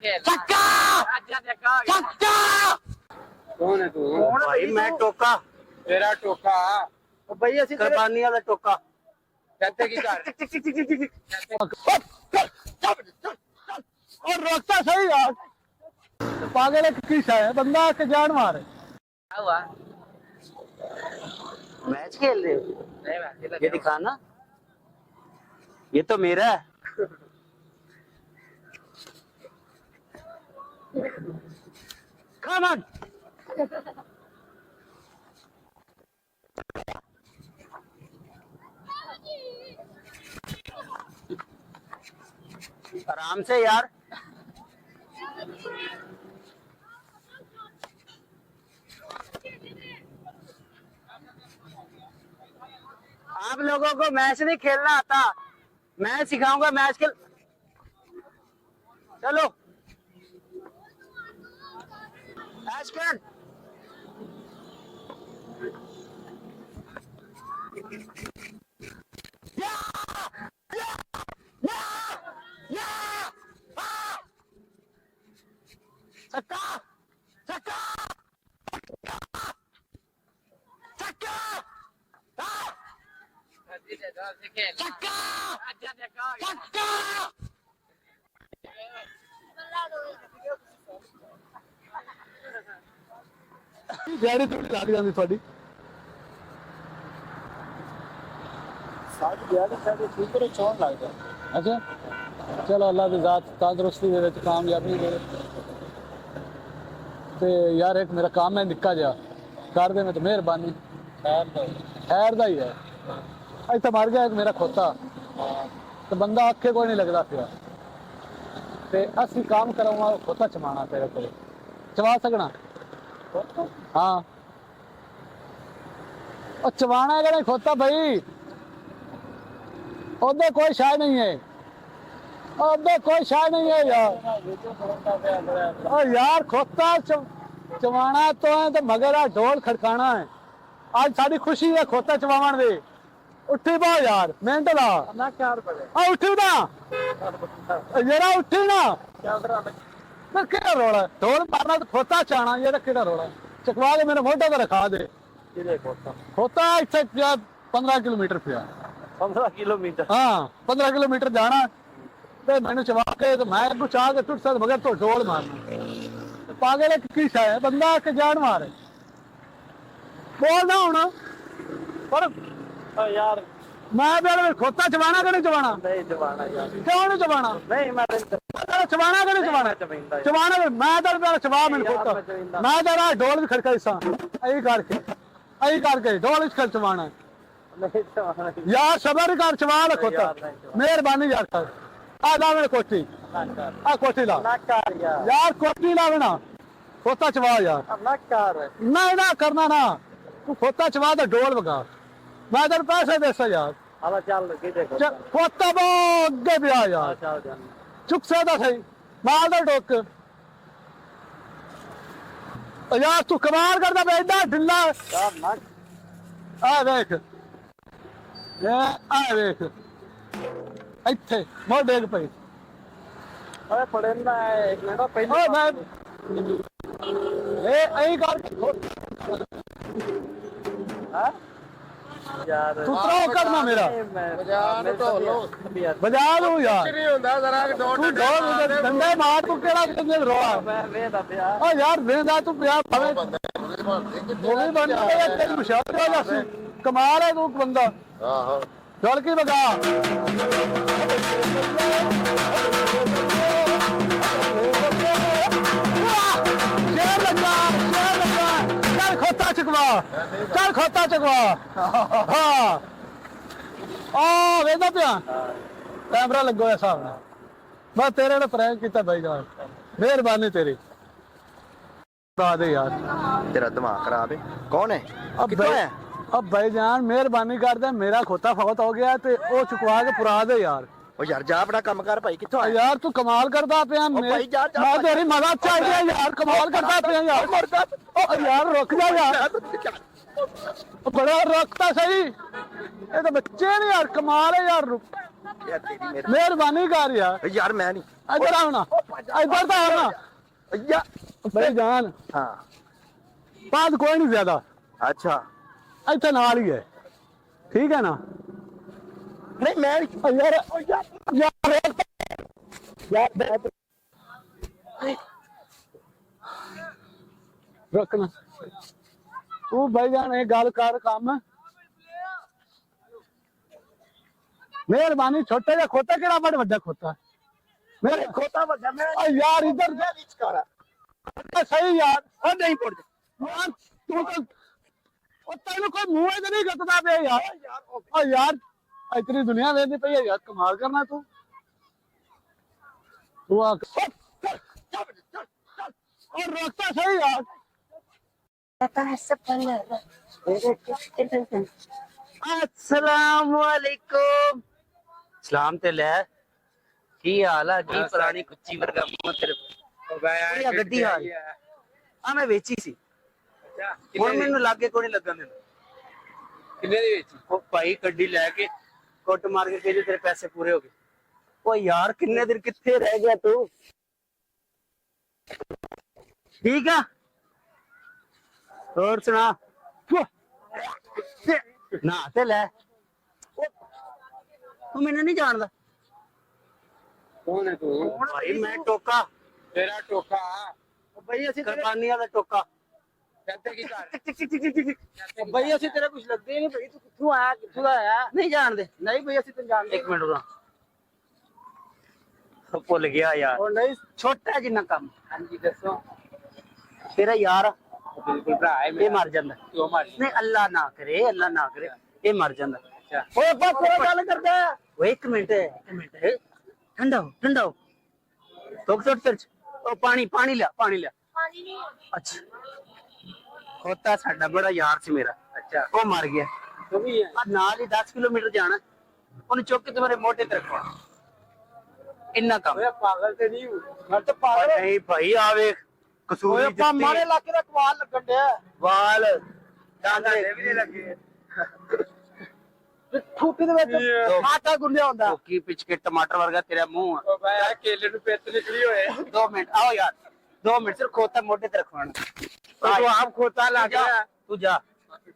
चक्का चक्का। कौन है तू? भाई मैं टोका, तेरा टोका भाई असि कुर्बानी वाला टोका। कहते की कर और रोकता सही यार, पागल है किस है बंदा के जान मारे। क्या हुआ? मैच खेल रहे हो? नहीं मैं ये दिखाना, ये तो मेरा है। Come on. आराम से यार। आप लोगों को मैच नहीं खेलना आता, मैं सिखाऊंगा मैच खेल। चलो मैच खेल। चक्का चक्का चक्का चक्का चक्का। दिहाड़ी थोड़ी लग जाती थोड़ी साड़ी दिहाड़ी साड़ी ठीक है चौन लग जाए। अच्छा चलो अल्लाह की जात तंदुरुस्ती दे कामयाबी दे। ते यार एक मेरा काम है निक्का जा कर दे, मैं तो मेहरबानी। खैर दा ही है, इतना मर गया एक मेरा खोता, तो बंदा आखे कोई नहीं लगता पिया। ते असि काम कराऊंगा खोता चमाना तेरे को चवा सकना? हाँ और चवाना है नहीं खोता भाई, उधर कोई शाय नहीं है, उधर कोई शाय नहीं है यार। और यार खोता चवाना तो है तो मगर आ ढोल खड़काना है। आज साड़ी खुशी है खोता चवावन दे। उठी पाओ यार मिनट ला ना 4 बजे आ उठी ना जरा उठी ना। मैं केड़ा रोड़ा ढोल मारना तो खोता चाना, ये केड़ा रोड़ा चकवा के मेरे मोढे पर रखा दे। खोता इतने 15 किलोमीटर पिया। 15 किलोमीटर? हाँ 15 किलोमीटर जाना ते मैंने चवा के तो मैं अगू चाह के टुट सकता, मगर तो ढोल मारना। पागल है किस है बंदा के जान मारे। बोल ना होना पर यार मैं भी खोता चबाना कि नहीं चबाना? नहीं चबाना यार। क्यों नहीं चबाना? नहीं मैं चबाना कि नहीं चबाना? चबाना मैं तो चबा मैंने खोता, मैं तो ढोल भी खड़का इसा यही करके ढोल इस कर चबाना नहीं चबाना यार। सबर कर चबा ले खोता, मेहरबानी यार कर। आ ला मेरे कोठी, आ कोठी ला ना कर यार कोठी ला ना खोता चबा यार। ना कर नहीं ना करना ना, तू खोता चबा तो ढोल बगा, मैं तेरे पैसे देसा यार। अब चल के देखो खोता बहुत अगे पिया यार, चल जान चुक सकता सही माल दे टोक। यार तू कमाल करता बेटा ढिल्ला। यार ना आ देख आ देख इत्थे मोड़ डेग पई। ओए पड़े ना एक मिनट पहले ओ मैं ए आई कर हां यार तू तो करना मेरा बजा तो लो बजा लू यार। नहीं होता जरा तू ढोल डंडे मार तू केड़ा किंदे रोआ। मैं वेदा पिया ओ यार वेंदा तू पिया भावे मूवी बन गया तेरी मुशाफिर हो जासी। कमाल है तू बंदा। हां ढोल की बगा शेर लगा चल खोता चुकवा, चल खोता चुकवा। हाँ ओ वेंदा पिया कैमरा लगो है सामने, बस तेरे ने प्रैंक किया भाई जान, मेहरबानी तेरी। दे यार तेरा दिमाग खराब है। कौन है? अब कितना है? अब भाईजान मेहरबानी कर दे, मेरा खोता फौत हो गया ते ओ चुकवा के पुरा दे यार। ओ यार जा अपना काम कर भाई। कित्थों आया? यार तू कमाल करता पे भाई जा मैं तेरी मदद चाहिए यार, कमाल करता पे यार। ओ यार रुक जा यार, बड़ा रोकता सही, ये तो बच्चे ने यार कमाल है यार। यार तेरी मेरी मेहरबानी कर यार यार मैं नहीं इधर आओ ना इधर तो आओ ना भैया भाई जान हाँ बात कोई नहीं ज्यादा अच्छा ਇੱਥੇ ਨਾਲ ਹੀ ਹੈ ਠੀਕ ਹੈ ਨਾ नहीं मैं नहीं ਯਾਰ ਯਾਰ ਰੁਕਣਾ ਤੂੰ ਭਾਈ ਜਾਨ ਇਹ ਗੱਲ ਕਰ ਕੰਮ ਮਿਹਰਬਾਨੀ ਛੋਟਾ ਜਿਹਾ ਖੋਤਾ ਕਿਹੜਾ ਬੜਾ ਵੱਡਾ ਖੋਤਾ ਮੇਰੇ खोता बजा मैं ਯਾਰ ਇਧਰ रीच करा ਸਹੀ ਯਾਰ और नहीं पड़ ਯਾਰ ਤੂੰ ਤਾਂ ਉਹ ਤੈਨੂੰ ਕੋਈ ਮੂੰਹ ਹੀ ਨਹੀਂ ਗੱਤਦਾ ਪਿਆ ਯਾਰ ਓ ਯਾਰ ਇਤਨੀ ਦੁਨੀਆ ਵੇਖਦੀ ਪਈ ਹੈ ਯਾਰ ਕਮਾਲ ਕਰਨਾ ਤੂੰ ਤੂੰ ਆ और रोकता सही यार अस्सलाम वालेकुम सलाम ते ले की हाल है की पुरानी कुच्ची वर्गा मुंह तेरे बढ़िया गड्डी हाल आ मैं वेची सी ਹੁਣ ਮੈਨੂੰ ਲਾਗੇ ਕੋਈ ਨਹੀਂ ਲੱਗਣ ਦਿੰਦਾ किन्ने दी बेची ਉਹ ਭਾਈ ਗੱਡੀ ਲੈ ਕੇ ਕੁੱਟ ਮਾਰ ਕੇ ਕਹਿੰਦੇ ਤੇਰੇ ਪੈਸੇ ਪੂਰੇ ਹੋ ਗਏ ਉਹ ਯਾਰ ਕਿੰਨੇ ਦਿਨ ਕਿੱਥੇ ਰਹਿ ਗਿਆ ਤੂੰ ਠੀਕ ਆ ਹੋਰ ਸੁਣਾ ਨਾ ਤੇ ਲੈ ਤੂੰ ਮੈਨੂੰ ਨਹੀਂ ਜਾਣਦਾ कौन है तू ਭਾਈ ਮੈਂ ਟੋਕਾ तेरा टोका ਭਾਈ ਅਸੀਂ ਕੁਰਬਾਨੀਆਂ ਦਾ ਟੋਕਾ कहते की कर ਬਈ ਅਸੀਂ ਤੇਰੇ ਕੁਝ ਲੱਗਦੇ ਹੀ ਨਹੀਂ ਬਈ ਤੂੰ ਕਿੱਥੋਂ ਆਇਆ ਕਿੱਥੋਂ ਦਾ ਆਇਆ ਨਹੀਂ ਜਾਣਦੇ ਨਹੀਂ ਬਈ ਅਸੀਂ ਤੈਨੂੰ ਜਾਣਦੇ ਇੱਕ ਮਿੰਟ ਰੁਕ ਭੁੱਲ ਗਿਆ ਯਾਰ ਉਹ ਨਹੀਂ ਛੋਟਾ ਜਿੰਨਾ ਕੰਮ ਹਾਂਜੀ ਦੱਸੋ ਤੇਰਾ ਯਾਰ ਬਿਲਕੁਲ ਭਰਾ ਹੈ ਇਹ ਮੇਰਾ ਮਰ ਜਾਂਦਾ ਕਿਉਂ ਮਾਰੀ ਨਹੀਂ ਅੱਲਾ ਨਾ ਕਰੇ ਇਹ ਮਰ ਜਾਂਦਾ ਅੱਛਾ ਓਏ ਬਸ ਤੇਰਾ ਗੱਲ ਕਰਦਾ ਓਏ ਇੱਕ ਮਿੰਟ ਠੰਡਾ ਹੋ ਤੋਕ ਤੋੜ ਤੇ ਉਹ ਪਾਣੀ ਲਿਆ ਅੱਛਾ ਖੋਤਾ ਸਾਡਾ ਬੜਾ ਯਾਰ ਸੀ ਮੇਰਾ अच्छा ਉਹ ਮਰ ਗਿਆ तू भी है ਆ ਨਾਲ ਹੀ 10 ਕਿਲੋਮੀਟਰ ਜਾਣਾ ਉਹਨੂੰ ਚੁੱਕ ਕੇ ਤੁਹਾਡੇ ਮੋਢੇ ਤੇ ਰੱਖਵਾ ਇੰਨਾ ਕੰਮ ओए पागल ते नहीं हूं ਮੈਂ ਤਾਂ ਓਏ ਪਾਗਲ ਨਹੀਂ ਭਾਈ ਆਵੇ ਕਸੂਰੀ ਓਏ ਆਪਾਂ ਮਾਰੇ ਇਲਾਕੇ ਦਾ ਕਮਾਲ ਲੱਗਣ ਡਿਆ ਵਾਲ दादा भी नहीं लगे ਠੂਟੀ ਦੇ ਵਿੱਚ ਆਟਾ ਗੁੰਨਿਆ ਹੁੰਦਾ ਕੀ ਪਿੱਛ ਕੇ ਟਮਾਟਰ ਵਰਗਾ ਤੇਰਾ ਮੂੰਹ ਆ ओ भाई यार केले नु पेट निकली होए 2 ਮਿੰਟ ਆਓ ਯਾਰ 2 ਮਿੰਟ ਸਿਰ ਖੋਤਾ ਮੋਢੇ ਤੇ ਰਖਵਾਣਾ तो आप खोता लग रहा ਤੂੰ ਜਾ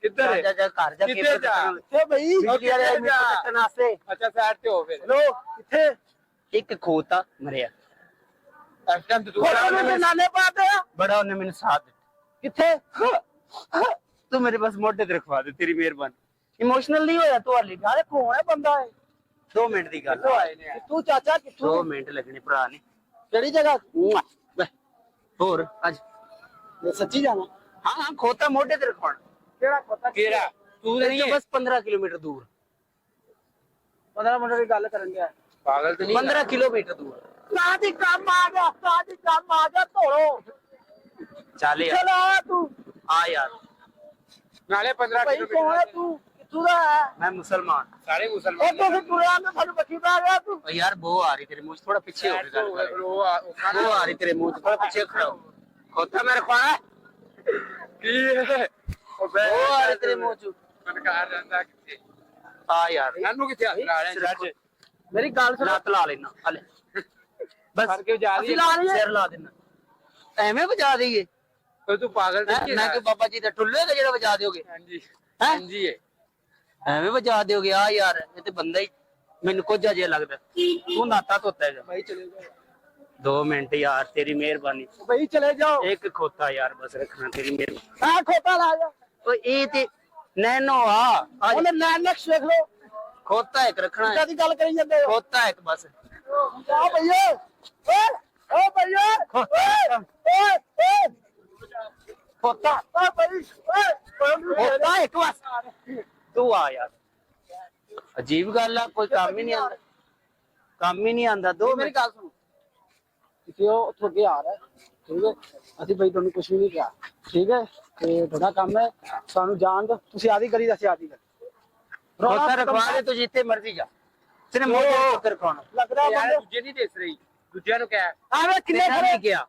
किधर है ਜਾ ਘਰ ਜਾ ਕਿੱਥੇ ਜਾ? ਤੇ ਬਈ ਬਿਜਲੀ ਵਾਲੇ ਆਏ ਮੀਟਰ ਕੱਟਣ ਵਾਸਤੇ अच्छा साइड पे हो फिर ਲੋ ਕਿੱਥੇ ਇੱਕ ਖੋਤਾ ਮਰਿਆ एक्शन तो तू ਉਹਨੇ ਨਾਨੇ ਪਾਤੇ ਆ ਬੜਾ ਉਹਨੇ ਮੈਨੂੰ ਸਾਥ ਦਿੱਤਾ ਕਿੱਥੇ ਤੂੰ ਮੇਰੇ ਬਸ ਮੋਢੇ ਤੇ ਰਖਵਾ ਦੇ ਤੇਰੀ ਮਿਹਰਬਾਨੀ ਇਮੋਸ਼ਨਲ ਨਹੀਂ ਹੋਇਆ ਤੂੰ ਹਾਲੇ ਯਾਰ ਇਹ ਕੌਣ ਹੈ ਬੰਦਾ ਹੈ 2 ਮਿੰਟ ਦੀ ਗੱਲ तो आए ने ਤੂੰ ਚਾਚਾ 2 ਕਿੱਥੋਂ ਮਿੰਟ ਲੱਗਣੇ ਭਰਾ ਨੇ ਕਿਹੜੀ ਜਗ੍ਹਾ ਹੋਰ ਅੱਜ ਸੱਚੀ ਜਾਣਾ ਹਾਂ ਖੋਤਾ ਮੋਢੇ ਤੇ ਰਖਵਾਣਾ ਕਿਹੜਾ ਪਤਾ केरा तू नहीं है ਬਸ 15 ਕਿਲੋਮੀਟਰ ਦੂਰ 15 ਮਿੰਟ ਦੀ ਗੱਲ ਕਰਨ ਗਿਆ पागल तो नहीं 15 ਕਿਲੋਮੀਟਰ ਦੂਰ ਸਾਡੀ ਕੰਮ ਆ ਗਿਆ ਧੋਲੋ ਚੱਲ ਯਾਰ ਚਲਾ ਤੂੰ ਆ ਯਾਰ नाले 15 ਭਾਈ ਕੌਣ ਹੈ किलोमीटर ਤੂੰ ਕਿੱਥੋਂ ਦਾ ਹੈ ਮੈਂ ਮੁਸਲਮਾਨ सारे ਉਹ मुसलमान ਤੋਂ ਤੁਰਿਆ ਮੈਂ ਸਾਨੂੰ ਬੱਕੀ ਪਾ ਗਿਆ ਤੂੰ ਓ ਯਾਰ ਬੋ ਆ ਰਹੀ ਤੇਰੇ ਮੂੰਹ 'ਚ ਥੋੜਾ ਪਿੱਛੇ ਹੋ ਕੇ ਗੱਲ ਕਰ वो ਬੋ ਆ ਰਹੀ ਤੇਰੇ ਮੂੰਹ 'ਚ ਥੋੜਾ ਪਿੱਛੇ ਖੜਾ ਹੋ ਖੋਤਾ ਮੇਰੇ ਖਵਾਣਾ की है ओ बे ਬੋ ਆ ਰਹੀ ਤੇਰੇ ਮੂੰਹ 'ਚ सरकार रहंदा किथे ਆ ਯਾਰ नानू किथे आ रहे ਮੇਰੀ ਗੱਲ ਸੁਣ ਲੱਤ ਲਾ ਲੈਣਾ ਹਲੇ ਬਸ सर के जा रही ਅਸੀਂ ਲਾ ਲਈਏ ਸਿਰ ਲਾ ਦੇਣਾ ਐਵੇਂ ਵਜਾ ਦਈਏ तो तू पागल ਹੈਂ? नहीं ਮੈਂ ਕਿ ਬਾਬਾ ਜੀ ਦਾ ਟੁੱਲੇ ਦਾ ਜਿਹੜਾ ਵਜਾ ਦਿਓਗੇ हां जी हैं? हां जी है ਐਵੇਂ ਵਜਾ ਦਿਓਗੇ ਆ ਯਾਰ ਇਹ ਤੇ ਬੰਦਾ ਹੀ ਮੈਨੂੰ ਕੁਝ ਅਜੇ ਲੱਗਦਾ ਤੂੰ ਨਾਤਾ ਧੋਤਾ ਹੈਗਾ ਭਾਈ ਚਲੇ ਜਾਓ 2 ਮਿੰਟ ਯਾਰ ਤੇਰੀ ਮਿਹਰਬਾਨੀ ਭਾਈ ਚਲੇ ਜਾਓ ਇੱਕ ਖੋਤਾ ਯਾਰ ਬਸ ਰੱਖਣਾ ਤੇਰੀ ਮਿਹਰਬਾਨੀ ਆ ਖੋਤਾ ਲਾ ਜਾ ਓਏ ਇਹ ਤੇ ਨੈਨੋ ਆ ਅੱਜ ਉਹਨੇ ਨੈਕਸ ਵੇਖ ਲੋ ਖੋਤਾ ਇੱਕ ਰੱਖਣਾ ਹੈ। ਕਿੱਦਾਂ ਦੀ ਗੱਲ ਕਰੀ ਜਾਂਦੇ ਹੋ ਖੋਤਾ ਇੱਕ ਬਸ ਆ ਭਈਏ ਓਏ ਓ ਭਈਏ ਓਏ ਖੋਤਾ ਓ ਭਈ ਓਏ ਖੋਤਾ ਇੱਕ ਬਸ ਤੂੰ ਆ ਯਾਰ ਅਜੀਬ ਗੱਲ ਆ ਕੋਈ ਕੰਮ ਹੀ ਨਹੀਂ ਆਉਂਦਾ ਦੋ ਮੇਰੀ ਗੱਲ ਸੁਣੋ ਕਿ ਉਹ ਉੱਥੋਂ ਅੱਗੇ ਆ ਰਿਹਾ ਹੈ, ਠੀਕ ਹੈ ਅਸੀਂ ਬਈ ਤੁਹਾਨੂੰ ਕੁਝ ਵੀ ਨਹੀਂ ਕਿਹਾ ਠੀਕ ਹੈ ਤੇ ਤੁਹਾਡਾ ਕੰਮ ਹੈ ਸਾਨੂੰ ਜਾਣ ਦੋ ਤੁਸੀਂ ਆਦੀ ਕਰੀ ਅਸੀਂ ਆਦੀ ਕਰ ਖੋਤਾ ਰਖਵਾ ਦੇ ਤੂੰ ਜਿੱਥੇ ਮਰਜ਼ੀ ਜਾ ਤੇਰੇ ਮੋਢੇ ਤੇ ਰਖਵਾਣਾ ਲੱਗਦਾ यार ਬੰਦੇ दूजे नहीं देख रही दूजिया नु क्या है ਆਵੇ ਕਿੰਨੇ ਕਿੰਨੇ ਖੜੇ ਨਹੀਂ ਗਿਆ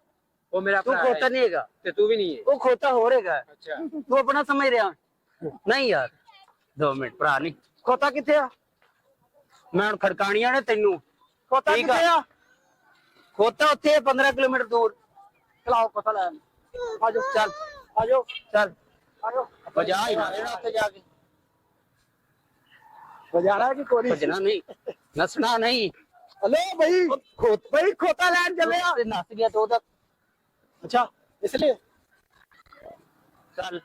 वो मेरा ਤੂੰ भरा ਖੋਤਾ है ਨਹੀਂ ਹੈਗਾ ते तू भी नहीं है ਉਹ ਖੋਤਾ ਹੋ ਰਹੇਗਾ अच्छा ਤੂੰ ਆਪਣਾ ਸਮਝ ਰਿਹਾ ਨਹੀਂ ਯਾਰ 2 ਮਿੰਟ ਭਰਾ ਨਹੀਂ ਖੋਤਾ ਕਿੱਥੇ ਆ ਮੈਂ ਹੁਣ ਖੜਕਾਣੀਆਂ ਨੇ ਤੈਨੂੰ ਖੋਤਾ ਠੀਕ ਆ। ਕਿੱਥੇ ਆ ਖੋਤਾ ਉੱਥੇ 15 ਕਿਲੋਮੀਟਰ ਦੂਰ। ਚਲਾਓ ਪਤਾ ਲੈ ਆਜੋ ਚੱਲ ਆਜੋ ਚੱਲ ਆਜੋ ਵਜਾ ਹੀ ਮਾਰੇਣਾ ਉੱਥੇ ਜਾ ਕੇ। ਬਜਾਣਾ ਕਿ ਕੋਰੀ ਭਜਣਾ ਨਹੀਂ, ਨਸਣਾ ਨਹੀਂ। ਹਲੋ ਭਾਈ ਭਾਈ ਖੋਤਾ ਲੈਣ ਚੱਲੇ ਆ ਤੇ ਨੱਸ ਗਿਆ ਤੋ ਉਹਦਾ। ਅੱਛਾ ਇਸ ਲਈ ਚੱਲ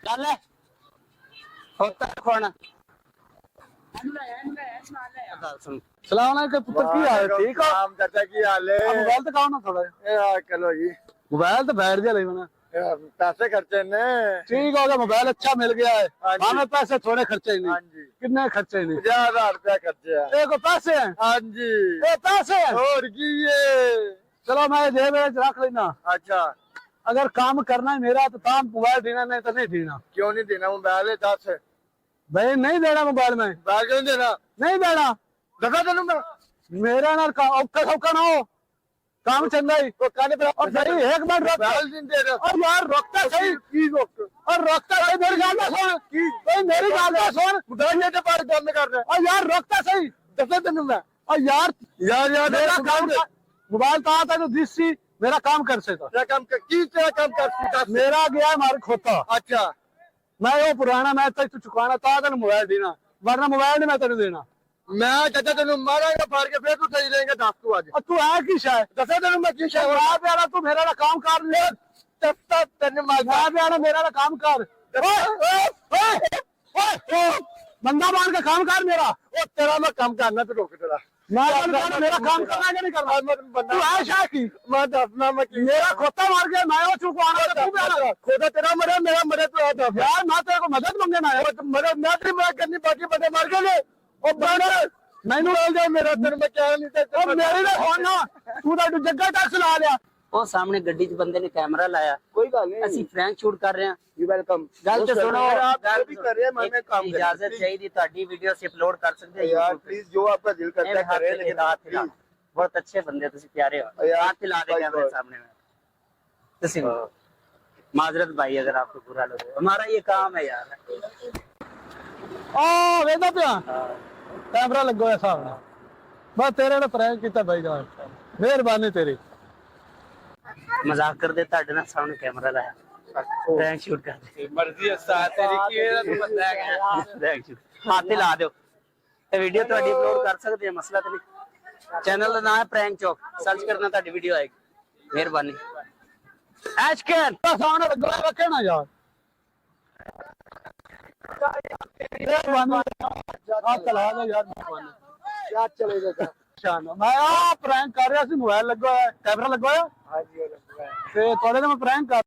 ਚੱਲ ਖੋਤਾ ਖਵਾਣਾ। ਗੱਲ ਸੁਣ, ਸਲਾਮ ਅਲੈਕੁਮ ਪੁੱਤਰ, ਕੀ ਹਾਲ ਹੈ? ਠੀਕ ਹੋ? ਆਮ ਚਾਚਾ ਕੀ ਹਾਲ ਹੈ? ਮੋਬਾਈਲ ਦਿਖਾਓ ਨਾ ਥੋੜਾ। ਚਲੋ ਜੀ, मोबाइल तो बैठ दिया लेना। ਪੈਸੇ ਖਰਚੇ ਨੇ। ठीक हो गया, मोबाइल अच्छा मिल गया है। हाँ जी। हमें पैसे थोड़े खर्चे ही हाँ नहीं। जी, कितने खर्चे ही नहीं। 50,000 रुपया खर्चे है। देखो पैसे हैं, हाँ जी, ये पैसे हैं। और की ये चलो मैं दे रख लेना। अच्छा, अगर काम करना है मेरा तो काम मोबाइल देना, नहीं तो नहीं देना। क्यों नहीं देना मोबाइल है? 10 भाई नहीं देना मोबाइल में, मोबाइल क्यों नहीं देना? नहीं देना। दफा तेनू मैं मेरा ना औखा सौखा ना हो, काम चंगा ही। तो कहने पे और भाई एक मिनट रोक। मोबाइल नहीं दे रहा। और यार रोकता सही, की रोक और रोकता सही, मेरी गाल ना सुन। भाई मेरी गाल ना सुन। मोबाइल के पास काम कर रहे और यार रोकता सही। दफा तेनू मैं और यार यार मेरा काम मोबाइल कहा था तो जिससी मेरा काम कर सका। तेरा काम कर, की तेरा काम कर सकता? मेरा गया हमारे खोता, अच्छा, मैं वो पुराना मैं तक तू चुकाना था तेन मोबाइल देना, वरना मोबाइल नहीं मैं तेन देना। मैं चाचा तेनू मारांगा फाड़ के, फिर तू सही रहेगा। 10 तू आज और तू है की शायद दफा तेनू मैं की शायद प्यारा, तू मेरा ना काम कर ले। दफा तेनू मैं प्यारा मेरा ना काम कर। बंदा मान के काम कर मेरा। ओ तेरा मैं काम करना तो रोक तेरा। मैं कहना मेरा काम करना है कि नहीं करना। तू है शायद की मैं दफना मैं की मेरा खोता मार के मैं वो चुकवाना था, तू प्यारा। खुदा तेरा मरे, मेरा मरे तो आता है। यार मैं तेरे को मदद मांगना है। मरे मैं तेरी मदद करनी, बाकी बंदे मार के ले। ओ ब्रदर मैनू बोल दे, मेरा तेरे में क्या नहीं था। और मेरी ना फोन ना तू तो जग्गा टैक्स ला लिया। ਉਹ ਸਾਹਮਣੇ ਗੱਡੀ 'ਚ ਬੰਦੇ ਨੇ ਕੈਮਰਾ ਲਾਇਆ। कोई बात नहीं, ਅਸੀਂ ਫਰੈਂਕ ਸ਼ੂਟ ਕਰ ਰਹੇ ਹਾਂ। You welcome. ਗੱਲ ਤੇ ਸੁਣੋ, आप ਗੱਲ जो भी कर रहे हैं, मैं काम कर ਇਜਾਜ਼ਤ ਚਾਹੀਦੀ, ਤੁਹਾਡੀ ਵੀਡੀਓ ਅਸੀਂ ਅਪਲੋਡ ਕਰ ਸਕਦੇ ਹਾਂ यार YouTube पे। प्लीज, जो आपका दिल करता है करें, लेकिन हाथ हिला। बहुत अच्छे बंदे ਤੁਸੀਂ ਪਿਆਰੇ ਹੋ। यार, हाथ हिला दे भाई, कैमरे सामने में। ਤੁਸੀਂ माजरत भाई अगर आपको बुरा लगे, हमारा ये काम है यार। ओ वेदा पिया कैमरा लगो है सामने। बस तेरे ने प्रैंक किया भाई जान, मेहरबानी तेरी। मजाक कर दे, ਤੁਹਾਡੇ ਨਾਲ ਸਾਹਮਣੇ ਕੈਮਰਾ ਲਾਇਆ, ਪ੍ਰੈਂਕ ਸ਼ੂਟ ਕਰ ਦੇ। ਮਰਜ਼ੀ ਉਸਤਾਦ ਤੇਰੀ ਕੀ ਇਹਦਾ ਤੂੰ ਬੰਦਾ ਹੈਗਾ। ਪ੍ਰੈਂਕ ਸ਼ੂਟ ਹੱਥ ਹਿਲਾ ਦਿਓ ਤੇ ਵੀਡੀਓ ਤੁਹਾਡੀ ਅਪਲੋਡ ਕਰ ਸਕਦੇ ਆ, ਮਸਲਾ ਤੇ ਨਹੀਂ। ਚੈਨਲ ਦਾ ਨਾਮ ਹੈ ਪ੍ਰੈਂਕ ਚੌਕ, ਸਰਚ ਕਰਨਾ ਤੁਹਾਡੀ ਵੀਡੀਓ ਆਏਗੀ। ਮਿਹਰਬਾਨੀ। ਐਸ਼ਕਨ सामने लगो है, रखे ना यार। मेहरबानी हाथ चला दे यार, मेहरबानी। क्या चलेगा? शान मैं प्रैंक कर रहा सी, मोबाइल लगो है, कैमरा लगो है हाँ जी, ते थोड़े तो मैं प्रैंक कर